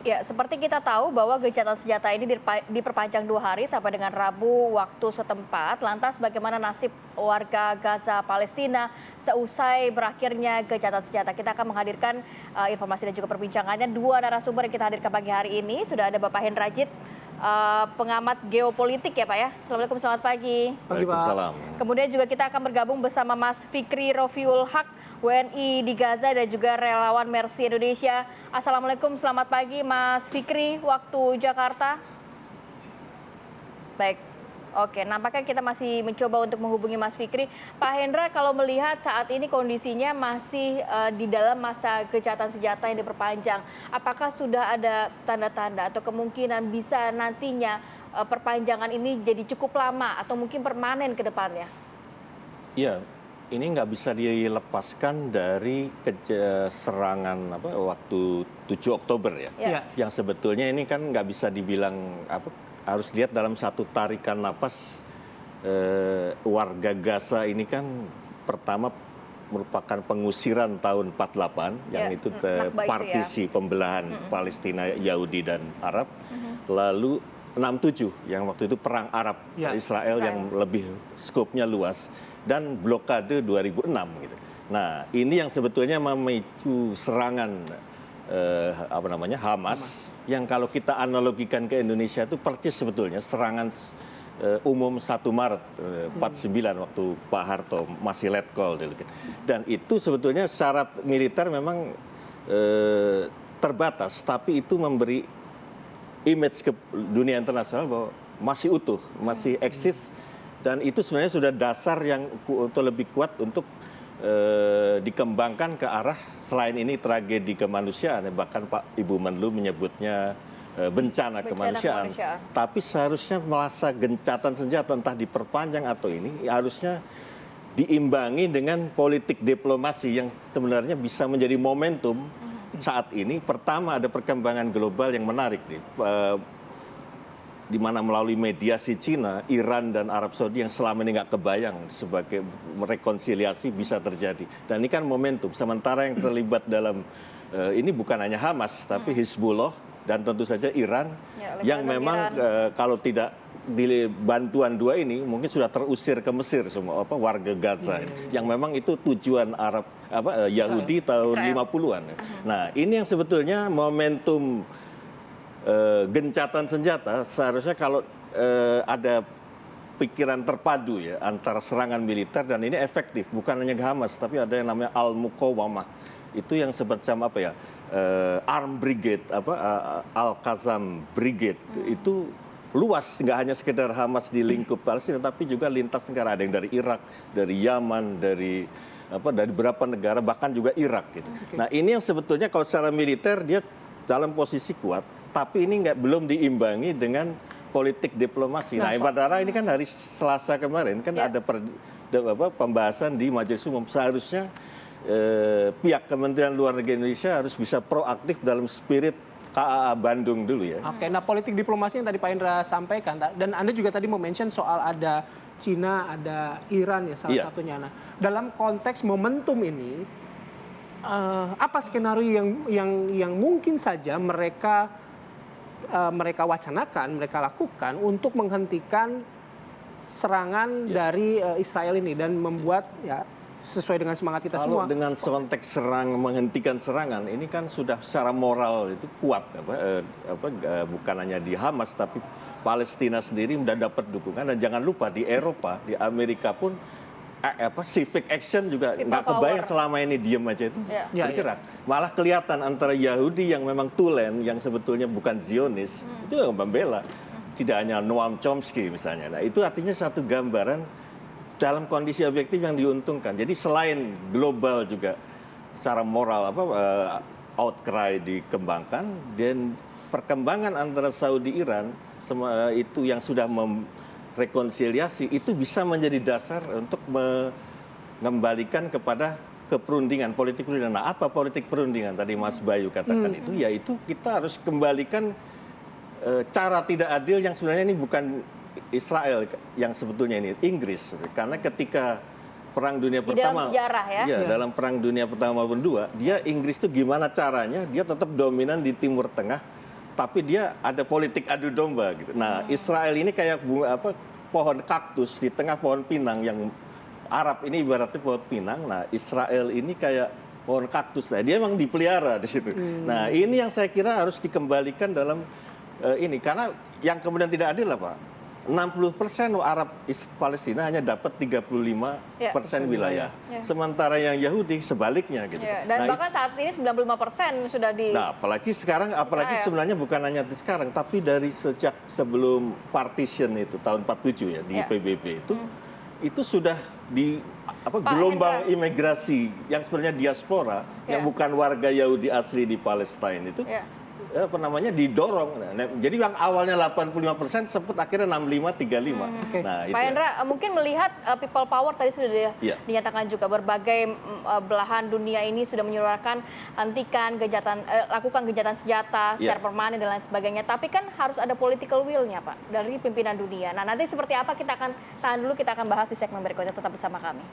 Ya, seperti kita tahu bahwa gencatan senjata ini diperpanjang 2 hari sampai dengan Rabu waktu setempat. Lantas bagaimana nasib warga Gaza Palestina seusai berakhirnya gencatan senjata? Kita akan menghadirkan informasi dan juga perbincangannya. Dua narasumber yang kita hadirkan pagi hari ini. Sudah ada Bapak Hendrajit, pengamat geopolitik ya Pak ya. Assalamualaikum, selamat pagi. Waalaikumsalam. Kemudian juga kita akan bergabung bersama Mas Fikri Rofiul Haq, WNI di Gaza dan juga relawan Mercy Indonesia. Assalamualaikum, selamat pagi Mas Fikri, waktu Jakarta. Baik, oke, nampaknya kita masih mencoba untuk menghubungi Mas Fikri. Pak Hendra, kalau melihat saat ini kondisinya masih di dalam masa gencatan senjata yang diperpanjang, apakah sudah ada tanda-tanda atau kemungkinan bisa nantinya perpanjangan ini jadi cukup lama atau mungkin permanen ke depannya? Iya, ini nggak bisa dilepaskan dari serangan waktu 7 Oktober ya. Ya. Yang sebetulnya ini kan nggak bisa dibilang harus lihat dalam satu tarikan napas. Warga Gaza ini kan pertama merupakan pengusiran tahun 48 yang itu partisi pembelahan Palestina, Yahudi dan Arab. Lalu 67 yang waktu itu perang Arab Israel yang lebih skopnya luas, dan blokade 2006 gitu. Nah, ini yang sebetulnya memicu serangan Hamas yang kalau kita analogikan ke Indonesia itu persis sebetulnya serangan umum 1 Maret 49 waktu Pak Harto masih letkol dulu. Dan itu sebetulnya secara militer memang terbatas, tapi itu memberi image ke dunia internasional bahwa masih utuh, masih eksis, dan itu sebenarnya sudah dasar yang untuk lebih kuat untuk dikembangkan ke arah selain ini tragedi kemanusiaan, bahkan Pak Ibu Menlu menyebutnya bencana kemanusiaan. Tapi seharusnya merasa gencatan senjata entah diperpanjang atau ini harusnya diimbangi dengan politik diplomasi yang sebenarnya bisa menjadi momentum. Saat ini pertama ada perkembangan global yang menarik nih, di mana melalui mediasi Cina, Iran dan Arab Saudi yang selama ini nggak kebayang sebagai rekonsiliasi bisa terjadi. Dan ini kan momentum. Sementara yang terlibat dalam ini bukan hanya Hamas, tapi Hizbullah dan tentu saja Iran yang memang kalau tidak di bantuan dua ini mungkin sudah terusir ke Mesir semua warga Gaza yang memang itu tujuan Arab Yahudi tahun 50-an. Nah, ini yang sebetulnya momentum gencatan senjata seharusnya kalau ada pikiran terpadu ya antara serangan militer dan ini efektif, bukan hanya Hamas tapi ada yang namanya Al-Muqawamah. Itu yang semacam Arm Brigade, Al-Qassam Brigade. Itu luas, nggak hanya sekedar Hamas di lingkup Palestina, tapi juga lintas negara. Ada yang dari Irak, dari Yaman, dari beberapa negara, bahkan juga Irak gitu. Nah, ini yang sebetulnya kalau secara militer dia dalam posisi kuat, tapi ini belum diimbangi dengan politik diplomasi. Nah, Badara ini kan hari Selasa kemarin kan ada pembahasan di Majelis Umum. Seharusnya pihak Kementerian Luar Negeri Indonesia harus bisa proaktif dalam spirit KAA Bandung dulu ya. Oke, nah politik diplomasi yang tadi Pak Indra sampaikan, dan Anda juga tadi mention soal ada Cina, ada Iran ya salah satunya. Nah, dalam konteks momentum ini, apa skenario yang mungkin saja mereka wacanakan, mereka lakukan untuk menghentikan serangan dari Israel ini dan membuat sesuai dengan semangat kita semua. Dengan konteks menghentikan serangan ini kan sudah secara moral itu kuat bukan hanya di Hamas tapi Palestina sendiri sudah dapat dukungan, dan jangan lupa di Eropa, di Amerika pun civic action juga nggak kebayang selama ini diem aja itu bergerak. Malah kelihatan antara Yahudi yang memang tulen yang sebetulnya bukan Zionis itu yang membela, tidak hanya Noam Chomsky misalnya. Nah, itu artinya satu gambaran dalam kondisi objektif yang diuntungkan. Jadi selain global juga secara moral outcry dikembangkan, dan perkembangan antara Saudi Iran itu yang sudah rekonsiliasi itu bisa menjadi dasar untuk mengembalikan kepada keperundingan, politik perundingan. Nah, apa politik perundingan tadi Mas Bayu katakan itu, yaitu kita harus kembalikan cara tidak adil yang sebenarnya ini bukan Israel yang sebetulnya ini Inggris, karena ketika Perang Dunia Pertama, dalam Perang Dunia Pertama pun dua, dia Inggris itu gimana caranya dia tetap dominan di Timur Tengah tapi dia ada politik adu domba gitu. Nah, Israel ini kayak pohon kaktus di tengah pohon pinang. Yang Arab ini ibaratnya pohon pinang. Nah, Israel ini kayak pohon kaktus. Nah, dia memang dipelihara di situ. Nah, ini yang saya kira harus dikembalikan dalam ini, karena yang kemudian tidak adil lah, Pak. 60% Arab Palestina hanya dapat 35% wilayah. Sementara yang Yahudi sebaliknya gitu. Dan bahkan saat ini 95% sudah di. Nah, apalagi sebenarnya bukan hanya di sekarang, tapi dari sejak sebelum partition itu tahun 47 ya di PBB itu sudah di gelombang imigrasi yang sebenarnya diaspora yang bukan warga Yahudi asli di Palestina itu didorong. Jadi yang awalnya 85% sempat akhirnya 65-35. Nah, Pak Hendra, mungkin melihat people power tadi sudah dinyatakan juga berbagai belahan dunia ini sudah menyuarakan lakukan gencatan senjata secara permanen dan lain sebagainya. Tapi kan harus ada political will-nya, Pak, dari pimpinan dunia. Nah, nanti seperti apa kita akan tahan dulu, kita akan bahas di segmen berikutnya. Tetap bersama kami.